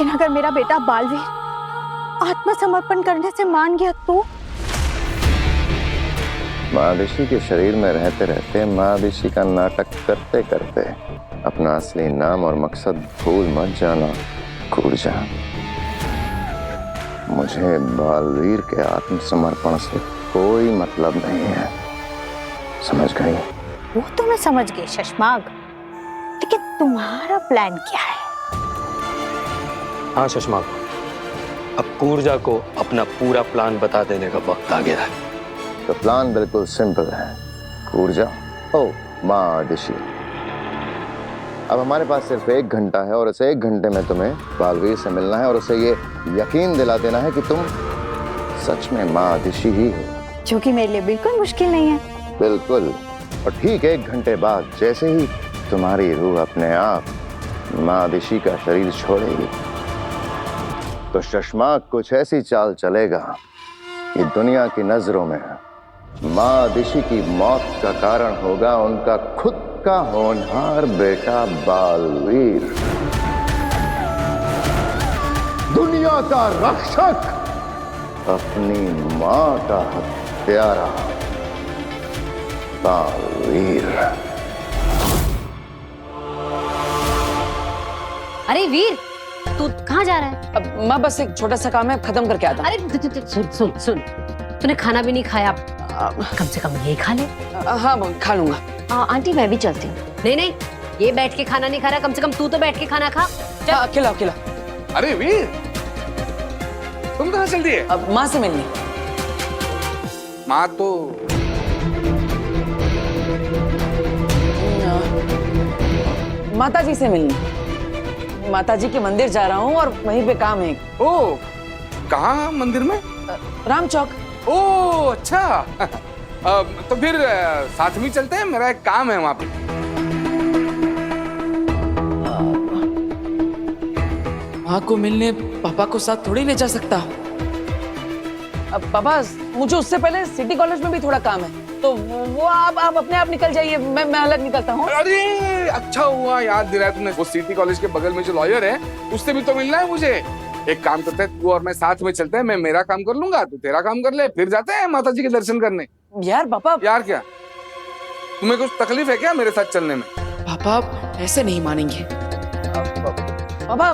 लेकिन अगर मेरा बेटा बालवीर आत्मसमर्पण करने से मान गया तो? महाऋषि के शरीर में रहते रहते महाऋषि का नाटक करते करते अपना असली नाम और मकसद भूल मत जाना कूर्जा। मुझे बालवीर के आत्मसमर्पण से कोई मतलब नहीं है, समझ गई? वो तो मैं समझ गई शशमाग, लेकिन तुम्हारा प्लान क्या है? हाँ शशमाग, अब कूर्जा को अपना पूरा प्लान बता देने का वक्त आ गया है। तो प्लान बिल्कुल सिंपल है कूर्जा। ओ महाऋषि, अब हमारे पास सिर्फ 1 घंटा है और उस 1 घंटे में तुम्हें बालवीर से मिलना है और उसे ये यकीन दिला देना है कि तुम सच में महाऋषि ही हो, जो कि मेरे लिए बिल्कुल मुश्किल नहीं है। बिल्कुल। और ठीक 1 घंटे बाद जैसे ही तुम्हारी रूह अपने आप महाऋषि का शरीर छोड़ेगी तो शशमाग कुछ ऐसी चाल चलेगा कि दुनिया की नजरों में महाऋषि की मौत का कारण होगा उनका खुद का होनहार बेटा बालवीर, दुनिया का रक्षक, अपनी मां का हत्यारा बालवीर। अरे वीर, तू कहाँ जा रहा है? अब माँ बस एक छोटा सा काम है, खत्म करके आता हूँ। अरे सुन सुन सुन, तूने खाना भी नहीं खाया, कम से कम ये खा ले। हाँ खा लूंगा। आंटी मैं भी चलती हूँ। नहीं नहीं, ये बैठ के खाना नहीं खा रहा, कम से कम तू तो बैठ के खाना खा। चल। अकेला अकेला। अरे वीर, तुम कहाँ चल रही है? अब माँ से मिलनी। माँ तो माता जी से मिलनी। माता जी के मंदिर जा रहा हूँ और वहीं पे काम है। ओ, कहाँ मंदिर में? राम चौक। ओ अच्छा। तो फिर साथ में चलते हैं, मेरा एक काम है वहां पे। माँ को मिलने पापा को साथ थोड़ी ले जा सकता। अब पापा, मुझे उससे पहले सिटी कॉलेज में भी थोड़ा काम है, तो वो आप अपने आप निकल जाइए, मैं अलग निकलता हूँ। अरे अच्छा हुआ याद दिलाया तुमने, वो सिटी कॉलेज के बगल में जो लॉयर है उससे भी तो मिलना है मुझे। एक काम करते हैं, तू और मैं साथ में चलते हैं, मैं मेरा काम कर लूंगा, तू तेरा काम कर ले, फिर जाते हैं माता जी के दर्शन करने। यार पापा। यार क्या, तुम्हें कुछ तकलीफ है क्या मेरे साथ चलने में? पापा ऐसे नहीं मानेंगे। पापा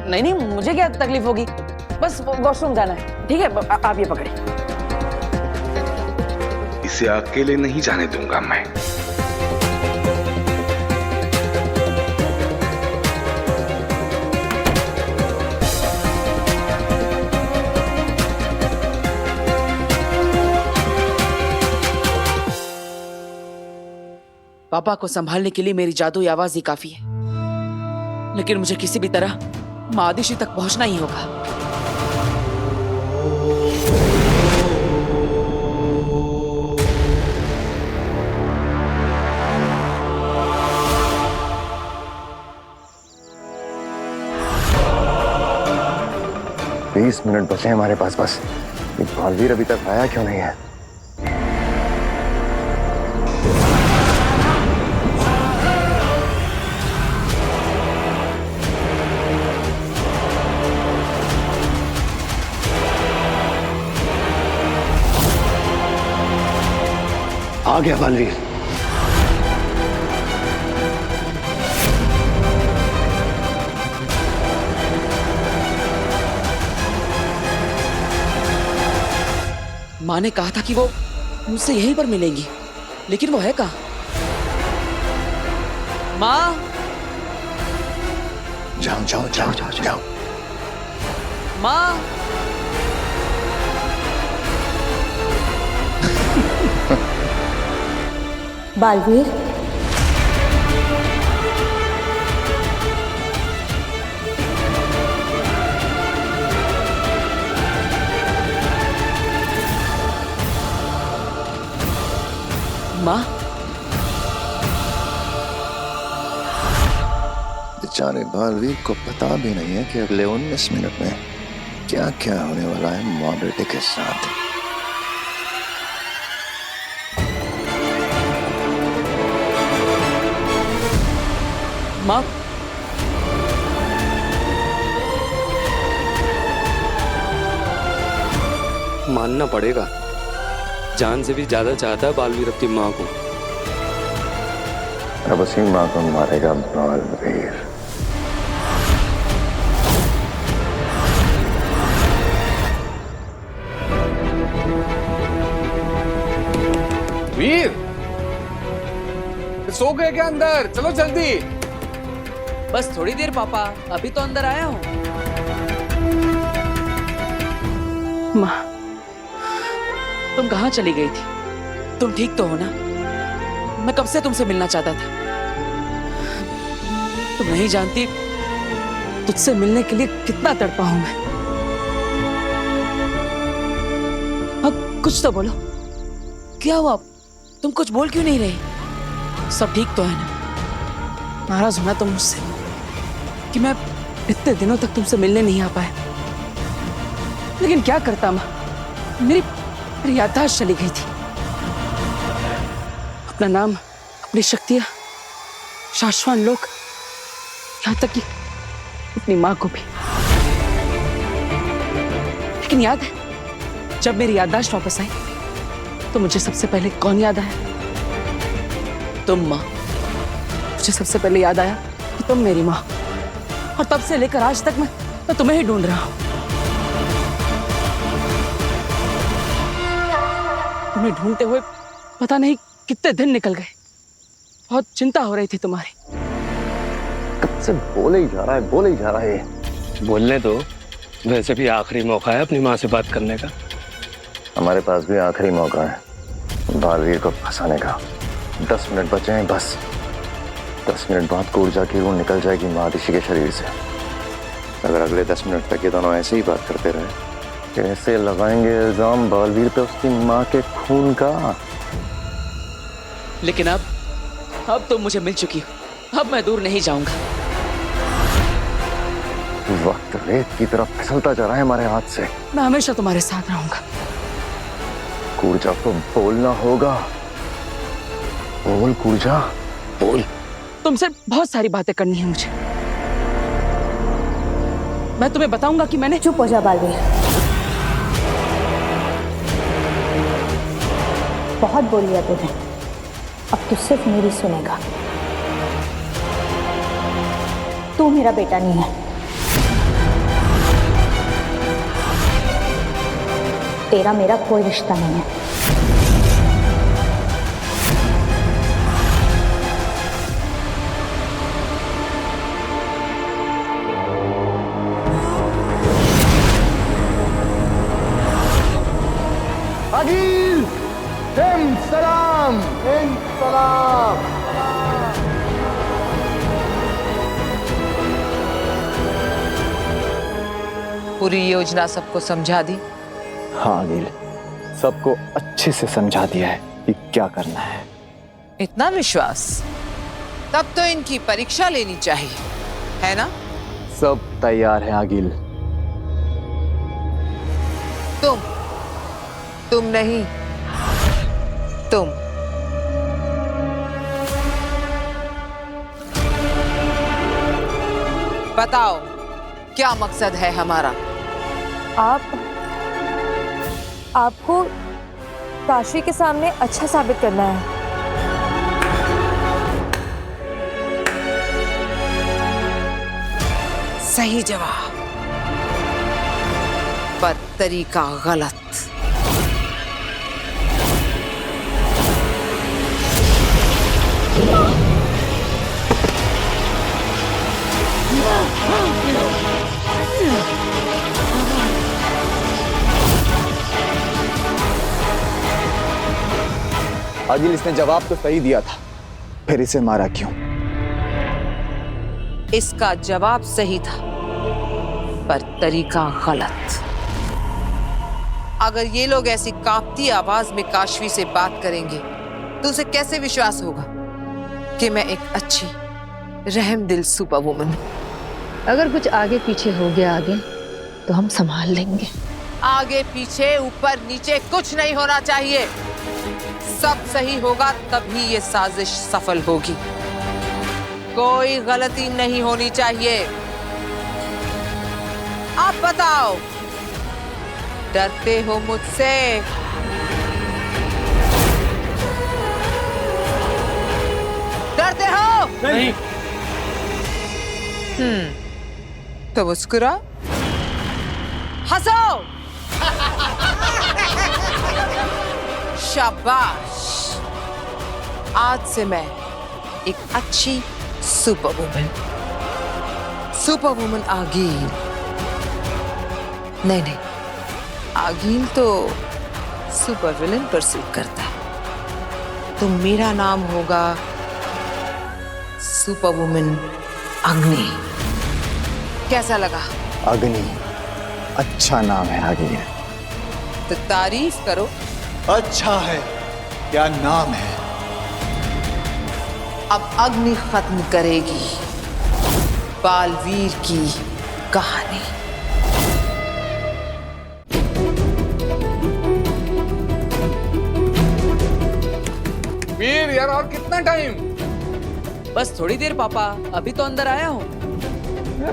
नहीं नहीं, मुझे क्या तकलीफ होगी, बस वॉशरूम जाना है। ठीक है, आप ये पकड़े। इसे अकेले नहीं जाने दूंगा मैं। पापा को संभालने के लिए मेरी जादुई आवाज ही काफी है, लेकिन मुझे किसी भी तरह महाऋषि तक पहुंचना ही होगा। बीस मिनट बचे हैं हमारे पास बस। ये बालवीर अभी तक आया क्यों नहीं है? आ गया बालवीर। माँ ने कहा था कि वो मुझसे यहीं पर मिलेंगी, लेकिन वो है कहाँ? माँ, जाओ जाओ जाओ जाओ जाओ। माँ। बालवीर, माँ। बेचारे बालवीर को पता भी नहीं है कि अगले 19 मिनट में क्या क्या होने वाला है माँ बेटे के साथ। माँ, मानना पड़ेगा, जान से भी ज्यादा चाहता है बालवीर अपनी माँ को। अब उसी माँ को मारेगा बालवीर। वीर, सो गए क्या अंदर? चलो जल्दी। बस थोड़ी देर पापा, अभी तो अंदर आया हूँ। माँ, तुम कहाँ चली गई थी? तुम ठीक तो हो ना? मैं कब से तुमसे मिलना चाहता था। तुम नहीं जानती तुझसे मिलने के लिए कितना तड़पा हूं मैं। अब कुछ तो बोलो, क्या हुआ? तुम कुछ बोल क्यों नहीं रही? सब ठीक तो है ना? नाराज होना तुम मुझसे कि मैं इतने दिनों तक तुमसे मिलने नहीं आ पाया। लेकिन क्या करता माँ, मेरी याददाश्त चली गई थी। अपना नाम, अपनी शक्तियां, शाश्वत लोग, यहां तक कि अपनी मां को भी। लेकिन याद है, जब मेरी याददाश्त वापस आई तो मुझे सबसे पहले कौन याद आया? तुम मां। मुझे सबसे पहले याद आया कि तुम मेरी मां, और तब से लेकर आज तक मैं तुम्हें ही ढूंढ रहा हूं। तुम्हें ढूंढते हुए पता नहीं कितने दिन निकल गए। बहुत चिंता हो रही थी तुम्हारी। कब से बोले ही जा रहा है, बोले ही जा रहा है। बोलने दो, वैसे भी आखिरी मौका है अपनी माँ से बात करने का। हमारे पास भी आखिरी मौका है बालवीर को फंसाने का। 10 मिनट बचे हैं बस। 10 मिनट बाद ऊर्जा की रूह निकल जाएगी महादिशी के शरीर से। अगर अगले 10 मिनट तक ये दोनों ऐसे ही बात करते रहे, कैसे लगाएंगे इल्जाम बालवीर पे उसकी माँ के खून का। लेकिन अब तुम मुझे मिल चुकी हो, अब मैं दूर नहीं जाऊंगा। वक्त रेत की तरफ फिसलता जा रहा है हमारे हाथ से। मैं हमेशा तुम्हारे साथ रहूंगा। ऊर्जा को बोलना होगा। बोल ऊर्जा, बोल। तुमसे बहुत सारी बातें करनी है मुझे। मैं तुम्हें बताऊंगा कि मैंने। चुप हो जा बालवीर, बहुत बोल लिया तूने। अब तू सिर्फ मेरी सुनेगा। तू मेरा बेटा नहीं है। तेरा मेरा कोई रिश्ता नहीं है। अगिल, सलाम, सलाम। पूरी योजना सबको समझा दी? हाँ अनिल, सबको अच्छे से समझा दिया है कि क्या करना है। इतना विश्वास? तब तो इनकी परीक्षा लेनी चाहिए, है ना? सब तैयार है अगिल। तुम नहीं, तुम। बताओ क्या मकसद है हमारा? आपको काशी के सामने अच्छा साबित करना है। सही जवाब, पर तरीका गलत। अगिल, इसने जवाब तो सही दिया था, फिर इसे मारा क्यों? इसका जवाब सही था, पर तरीका गलत। अगर ये लोग ऐसी कांपती आवाज में काशवी से बात करेंगे तो उसे कैसे विश्वास होगा कि मैं एक अच्छी रहमदिल सुपर वुमन हूं। अगर कुछ आगे पीछे हो गया आगे तो हम संभाल लेंगे। आगे पीछे ऊपर नीचे कुछ नहीं होना चाहिए। सब सही होगा तभी ये साजिश सफल होगी। कोई गलती नहीं होनी चाहिए। आप बताओ डरते हो मुझसे? डरते हो? नहीं। तो मुस्कुरा, हंसो। शाबाश। आज से मैं एक अच्छी सुपर वुमन आगील। नहीं, आगील तो सुपर विलन पर सूट करता है। तो मेरा नाम होगा सुपर वुमन अग्नि। कैसा लगा? अग्नि अच्छा नाम है अग्नि। तो तारीफ करो। अच्छा है, क्या नाम है? अब अग्नि खत्म करेगी बालवीर की कहानी। वीर यार, और कितना टाइम? बस थोड़ी देर पापा, अभी तो अंदर आया हूँ।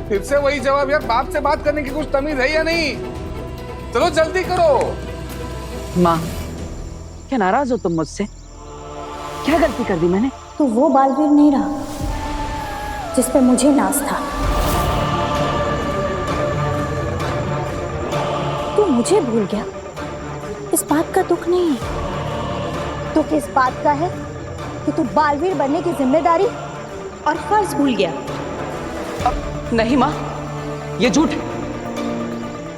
फिर से वही जवाब यार, बाप से बात करने की कुछ तमीज है या नहीं? चलो जल्दी करो। माँ, क्या नाराज हो तुम मुझसे? क्या गलती कर दी मैंने? तो वो बालवीर नहीं रहा जिस पे मुझे नाज था। तू मुझे भूल गया, इस बात का दुख नहीं है। दुख इस बात का है कि तू बालवीर बनने की जिम्मेदारी और फर्ज भूल गया। नहीं माँ, ये झूठ है।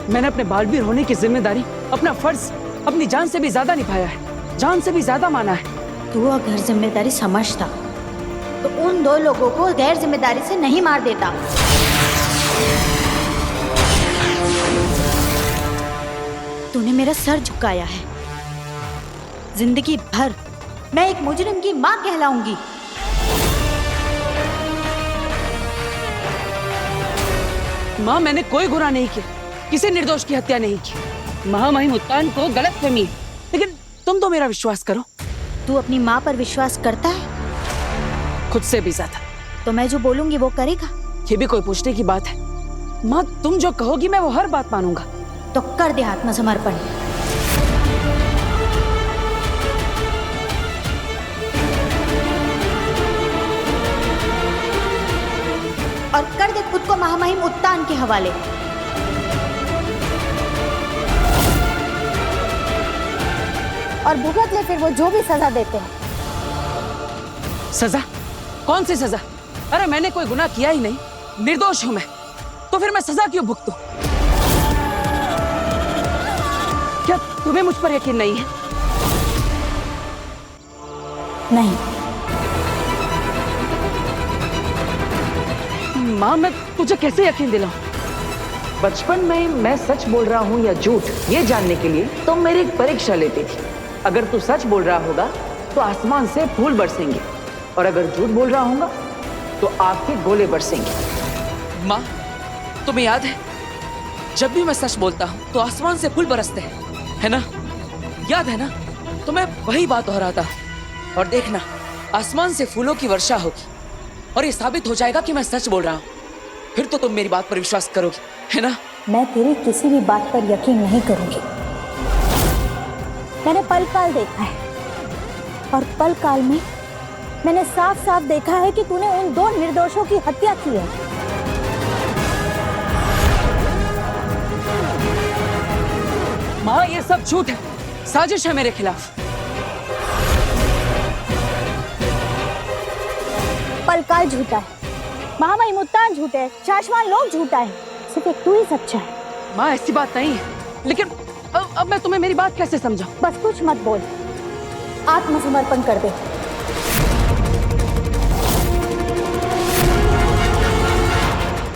मैंने अपने बालवीर होने की जिम्मेदारी, अपना फर्ज अपनी जान से भी ज्यादा निभाया है, जान से भी ज्यादा माना है। तू अगर जिम्मेदारी समझता तो उन दो लोगों को गैर जिम्मेदारी से नहीं मार देता। तूने मेरा सर झुकाया है। जिंदगी भर मैं एक मुजरिम की मां कहलाऊंगी। माँ, मैंने कोई गुनाह नहीं किया, किसी निर्दोष की हत्या नहीं की। महामहिम उत्तान को गलतफहमी, लेकिन तुम तो मेरा विश्वास करो। तू अपनी माँ पर विश्वास करता है? खुद से भी ज्यादा। तो मैं जो बोलूंगी वो करेगा? ये भी कोई पूछने की बात है? माँ, तुम जो कहोगी मैं वो हर बात मानूंगा। तो कर दे आत्मसमर्पण। और कर दे खुद को महामहिम उत्तान के हवाले। और भुगत ले फिर वो जो भी सजा देते हैं। सजा? कौन सी सजा? अरे मैंने कोई गुनाह किया ही नहीं, निर्दोष हूं मैं, तो फिर मैं सजा क्यों भुगतूं? क्या तुम्हें मुझ पर यकीन नहीं है? नहीं। माँ, मैं तुझे कैसे यकीन दिलाऊं? बचपन में मैं सच बोल रहा हूँ या झूठ, ये जानने के लिए तुम मेरी एक परीक्षा लेती थी। अगर तू सच बोल रहा होगा तो आसमान से फूल बरसेंगे, और अगर झूठ बोल रहा होगा तो आग के गोले बरसेंगे। माँ, तुम्हें याद है जब भी मैं सच बोलता हूँ तो आसमान से फूल बरसते हैं, है ना? याद है ना? तो मैं वही बात दोहराता हूँ। और देखना, आसमान से फूलों की वर्षा होगी और ये साबित हो जाएगा कि मैं सच बोल रहा हूँ। फिर तो तुम मेरी बात पर विश्वास करोगी, है ना? मैं तेरी किसी भी बात पर यकीन नहीं करूंगी। मैंने पल काल देखा है, और पल काल में मैंने साफ साफ देखा है कि तूने उन दो निर्दोषों की हत्या की है। माँ, ये सब झूठ है, साजिश है मेरे खिलाफ। पलकाल झूठा है, महामहिम उत्तान झूठा है, शाश्वान लोग झूठा है, सिर्फ एक तू ही सच्चा है। माँ, ऐसी बात नहीं है, लेकिन अब मैं तुम्हें मेरी बात कैसे समझाऊं? बस कुछ मत बोल, आत्मसमर्पण कर दे।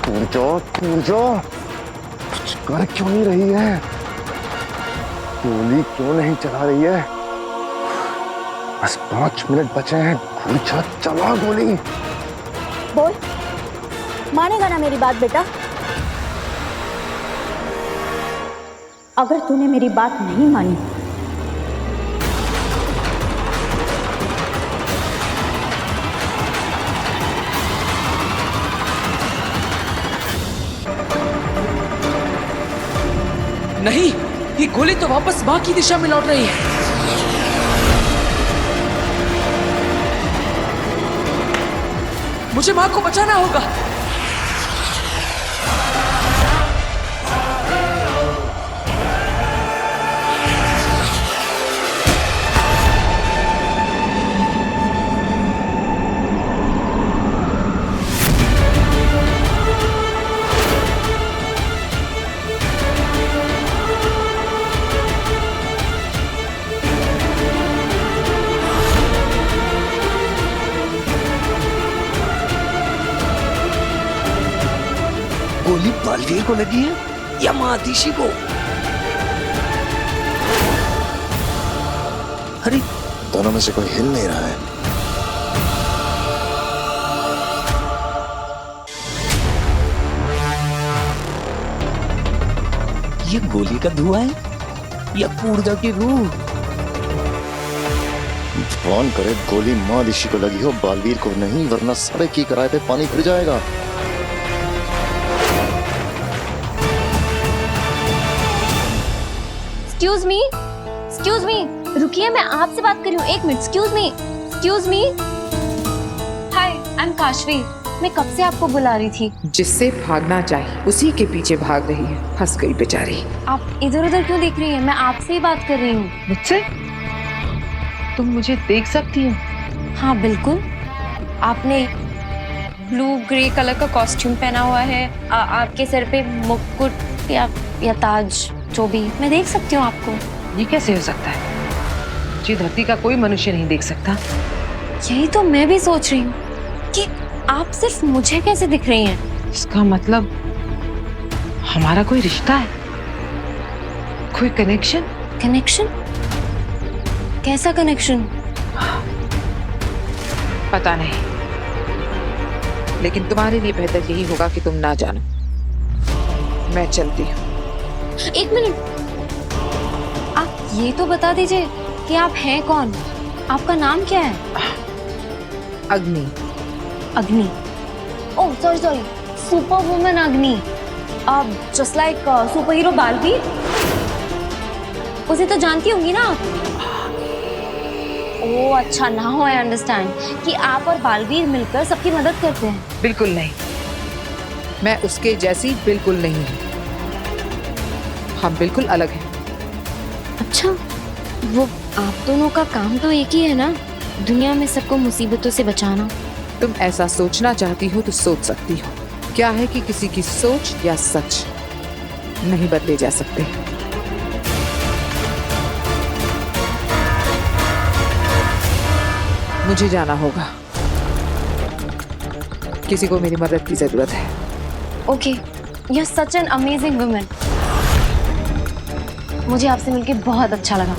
पूजो, कुछ कर क्यों नहीं रही है? गोली क्यों नहीं चला रही है? बस 5 मिनट बचे हैं। पूछो, चला गोली। बोल, मानेगा ना मेरी बात बेटा? अगर तूने मेरी बात नहीं मानी नहीं, ये गोली तो वापस माँ की दिशा में लौट रही है। मुझे माँ को बचाना होगा। गोली बालवीर को लगी है या महादिशी को? अरे दोनों में से कोई हिल नहीं रहा है। ये गोली का धुआं है या ऊर्जा की रूह? भगवान करे गोली माँ ऋषि को लगी हो, बालवीर को नहीं, वरना सारे की किराए पे पानी फिर जाएगा। एक्सक्यूज मी, रुकिए, मैं आपसे बात कर रही हूँ। एक minute, excuse me. Hi, I am Kashvi. मैं कब से आपको बुला रही थी। जिससे भागना चाहिए उसी के पीछे भाग रही है, फंस गई बेचारी। आप इधर उधर क्यों देख रही हैं? मैं आपसे ही बात कर रही हूँ। मुझसे? तुम मुझे देख सकती हो? हाँ बिल्कुल। आपने ब्लू ग्रे कलर का कॉस्ट्यूम पहना हुआ है, आपके सर पे मुकुट या ताज, जो भी, मैं देख सकती हूँ आपको। ये कैसे हो सकता है? मुझे धरती का कोई मनुष्य नहीं देख सकता। यही तो मैं भी सोच रही हूँ कि आप सिर्फ मुझे कैसे दिख रही हैं। इसका मतलब हमारा कोई रिश्ता है, कोई कनेक्शन? कनेक्शन? कैसा कनेक्शन? पता नहीं, लेकिन तुम्हारे लिए बेहतर यही होगा कि तुम ना जानो। मैं चलती हूँ। एक मिनट, आप ये तो बता दीजिए कि आप हैं कौन? आपका नाम क्या है? अग्नि। अग्नि? ओह सॉरी, सुपर वुमन अग्नि। आप just like super hero Baalveer, उसे तो जानती होंगी ना आप? ओह अच्छा, नाउ आई अंडरस्टैंड कि आप और बालवीर मिलकर सबकी मदद करते हैं। बिल्कुल नहीं, मैं उसके जैसी बिल्कुल नहीं हूँ। हम बिल्कुल अलग हैं। अच्छा, वो आप दोनों का काम तो एक ही है ना, दुनिया में सबको मुसीबतों से बचाना। तुम ऐसा सोचना चाहती हो तो सोच सकती हो। क्या है कि किसी की सोच या सच नहीं बदले जा सकते। मुझे जाना होगा, किसी को मेरी मदद की जरूरत है। Okay, you are such an amazing woman. मुझे आपसे मिलकर बहुत अच्छा लगा।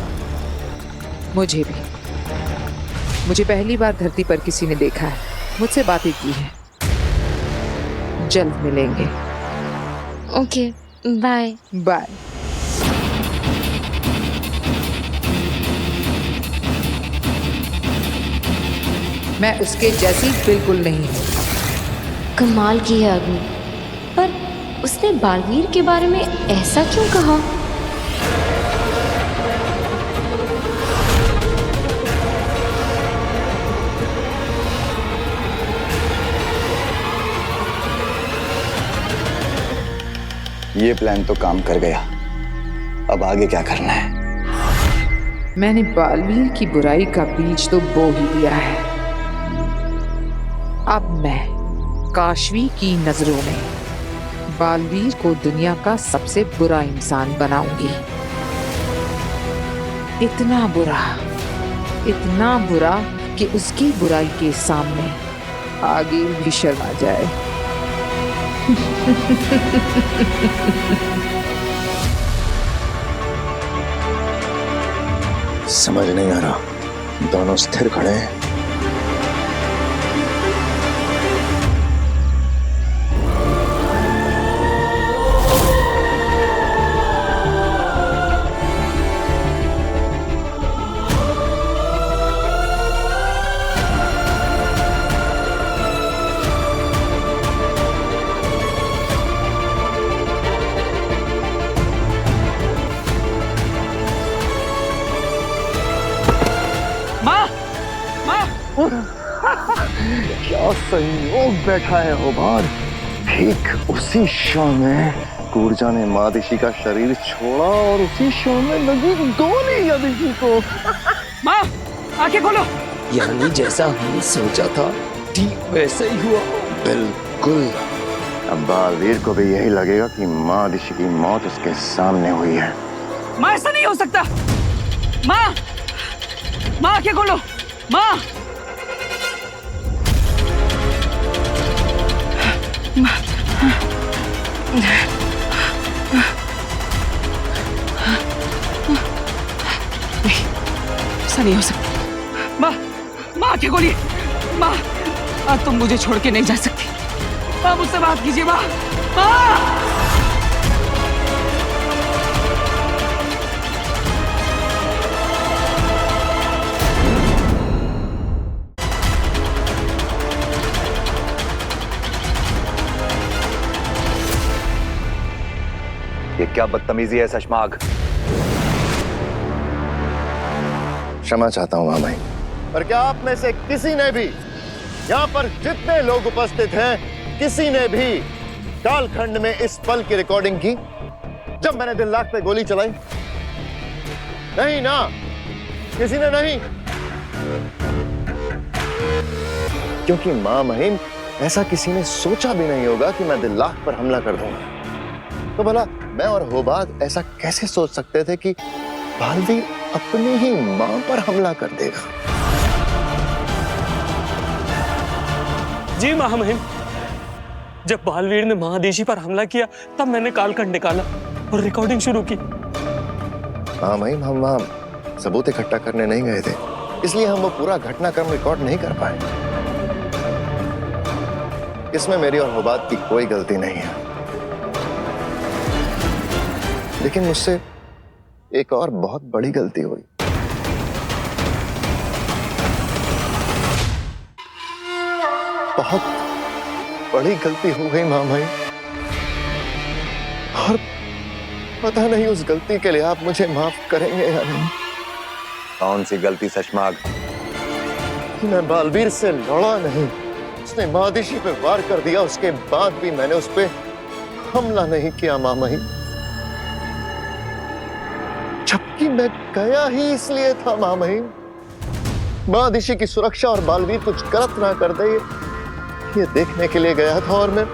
मुझे भी। मुझे पहली बार धरती पर किसी ने देखा है, मुझसे बातें की है। जल्द मिलेंगे। Okay, bye. बाय। मैं उसके जैसी बिल्कुल नहीं हूँ। कमाल की है अग्नि, पर उसने बालवीर के बारे में ऐसा क्यों कहा? ये प्लान तो काम कर गया, अब आगे क्या करना है? मैंने बालवीर की बुराई का बीज तो बो ही दिया है। अब मैं काशवी की नजरों में बालवीर को दुनिया का सबसे बुरा इंसान बनाऊंगी। इतना बुरा कि उसकी बुराई के सामने आगे भी शर्मा जाए। समझ नहीं आ रहा, दोनों स्थिर खड़े हैं। क्या संयोग बैठा है होबार। ठीक उसी क्षण में कूर्जा ने मादिशी का शरीर छोड़ा और उसी क्षण में लगी गोली यादिशी को। माँ, आंखें खोलो। यानी जैसा हमने सोचा था ठीक वैसे ही हुआ। बिल्कुल। अब बालवीर को भी यही लगेगा कि मादिशी की मौत उसके सामने हुई है। माँ, ऐसा नहीं हो सकता। माँ, माँ आंखें खोलो। माँ, ऐसा नहीं हो सकता। माँ, माँ आंखें खोलिए। माँ, आज तुम मुझे छोड़ के नहीं जा सकती। माँ, मुझसे बात कीजिए। माँ, माँ। ये क्या बदतमीजी है शशमाग? क्षमा चाहता हूं मामाई, पर क्या आप में से किसी ने भी, यहाँ पर जितने लोग उपस्थित हैं, किसी ने भी कालखंड में इस पल की रिकॉर्डिंग की जब मैंने दिल्लाख पे गोली चलाई? नहीं ना, किसी ने नहीं। क्योंकि मां महिम, ऐसा किसी ने सोचा भी नहीं होगा कि मैं दिल्लाख पर हमला कर दूंगा। तो भला मैं और होबाद ऐसा कैसे सोच सकते थे कि बालवीर अपनी ही मां पर हमला कर देगा? जी महामहिम, जब बालवीर ने महादेशी पर हमला किया तब मैंने कालखंड निकाला और रिकॉर्डिंग शुरू की। हाँ महिम, हम वहां सबूत इकट्ठा करने नहीं गए थे, इसलिए हम वो पूरा घटनाक्रम रिकॉर्ड नहीं कर पाए। इसमें मेरी और होबाद की कोई गलती नहीं है, लेकिन मुझसे एक और बहुत बड़ी गलती हुई। बहुत बड़ी गलती हो गई मां भाई, और पता नहीं उस गलती के लिए आप मुझे माफ करेंगे या नहीं। कौन सी गलती शशमाग? मैं बालवीर से लड़ा नहीं, उसने मादिशी पे वार कर दिया, उसके बाद भी मैंने उस पे हमला नहीं किया मां भाई, जबकि मैं गया ही इसलिए था मां भाई, मादिशी की सुरक्षा और बालवीर कुछ गलत ना कर दे ये देखने के लिए गया था, और मैं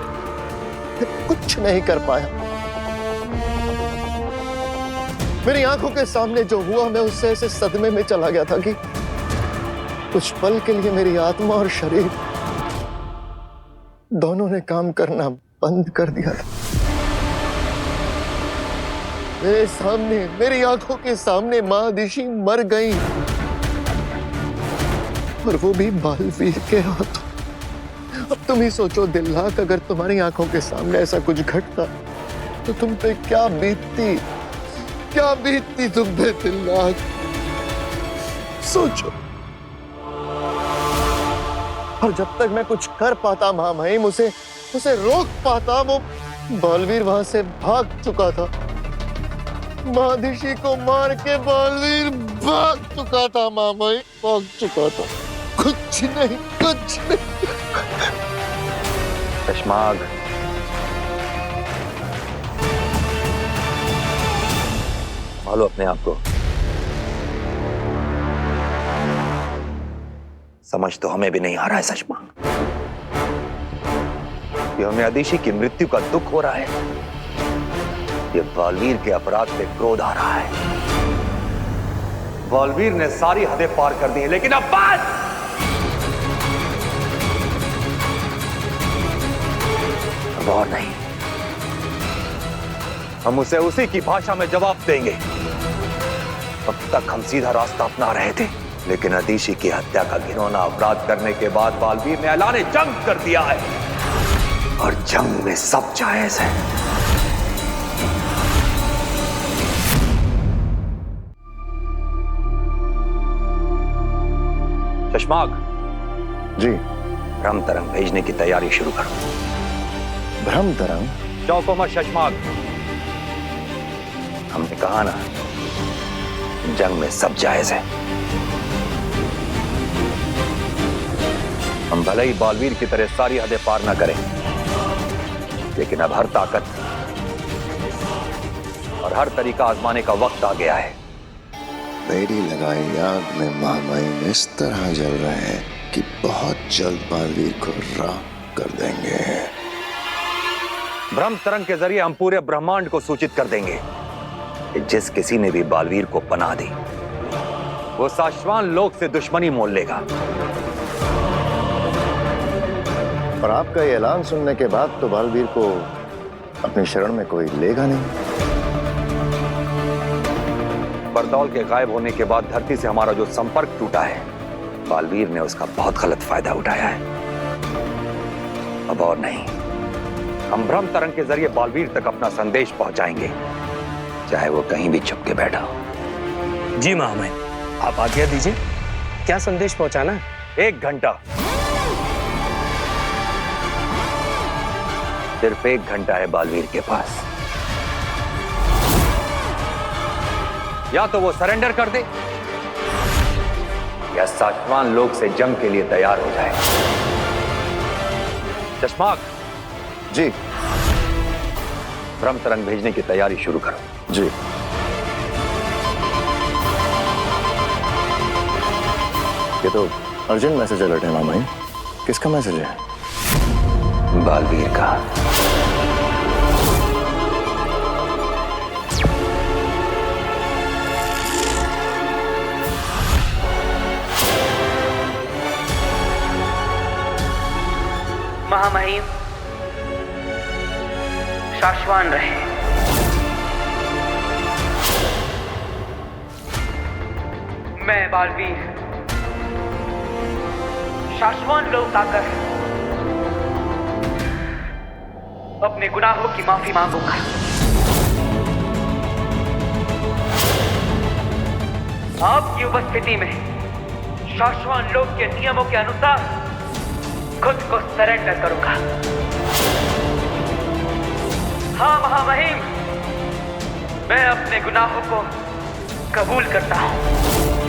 कुछ नहीं कर पाया। मेरी आंखों के सामने जो हुआ, मैं उससे ऐसे सदमे में चला गया था कि कुछ पल के लिए मेरी आत्मा और शरीर दोनों ने काम करना बंद कर दिया था। मेरे सामने, मेरी आंखों के सामने मादिशी मर गई, और वो भी बालवीर के हाथों। अब तुम ही सोचो दिल्लाख, अगर तुम्हारी आंखों के सामने ऐसा कुछ घटता तो तुम पे क्या बीतती, क्या बीतती तुम पे दिल्लाख? सोचो। और जब तक मैं कुछ कर पाता मां महिम, उसे रोक पाता, वो बालवीर वहां से भाग चुका था। मादिशी को मार के बालवीर भाग चुका था मां महिम, भाग चुका था। कुछ नहीं, कुछ नहीं। शशमाग, संभालो अपने आप को। समझ तो हमें भी नहीं आ रहा है शशमाग कि हमें आदिशी की मृत्यु का दुख हो रहा है, ये बालवीर के अपराध पे क्रोध आ रहा है। बालवीर ने सारी हदें पार कर दी हैं, लेकिन अब बात अब और नहीं। हम उसे उसी की भाषा में जवाब देंगे। अब तक हम सीधा रास्ता अपना रहे थे, लेकिन आदिशी की हत्या का घिनौना अपराध करने के बाद बालवीर ने ऐलान जंग कर दिया है, और जंग में सब जायज है। शशमाग जी, भ्रम तरंग भेजने की तैयारी शुरू करो। भ्रम तरंग? चौको मत शशमाग, हमने कहा ना, जंग में सब जायज है। हम भले ही बालवीर की तरह सारी हदें पार ना करें, लेकिन अब हर ताकत और हर तरीका आजमाने का वक्त आ गया है। मेरी लगाई आग में महामहिम इस तरह जल रहे हैं कि बहुत जल्द बालवीर को राख कर देंगे। ब्रह्म तरंग के जरिए हम पूरे ब्रह्मांड को सूचित कर देंगे कि जिस किसी ने भी बालवीर को पनाह दी, वो शाश्वान लोक से दुश्मनी मोल लेगा। और आपका ये ऐलान सुनने के बाद तो बालवीर को अपनी शरण में कोई लेगा नहीं। बरदौल के गायब होने के बाद धरती से हमारा जो संपर्क टूटा है, बालवीर ने उसका बहुत गलत फायदा उठाया है। अब और नहीं, हम ब्रह्म तरंग के जरिए बालवीर तक अपना संदेश पहुंचाएंगे, चाहे वो कहीं भी छुप के बैठा हो। जी महामहिम, आप आज्ञा दीजिए, क्या संदेश पहुंचाना है? 1 घंटा, सिर्फ 1 घंटा है बालवीर के पास। या तो वो सरेंडर कर दे या शाश्वान लोक से जंग के लिए तैयार हो जाए। चश्माक जी। ब्रह्म तरंग भेजने की तैयारी शुरू करो। जी। ये तो अर्जेंट मैसेज अलर्ट है महामहिम। किसका मैसेज है? बालवीर का। महामहिम, शाश्वान रहे। मैं बालवीर शाश्वान लोक आकर अपने गुनाहों की माफी मांगूंगा। आपकी उपस्थिति में शाश्वान लोक के नियमों के अनुसार खुद को सरेंडर करूंगा। हाँ महामहिम, मैं अपने गुनाहों को कबूल करता हूं।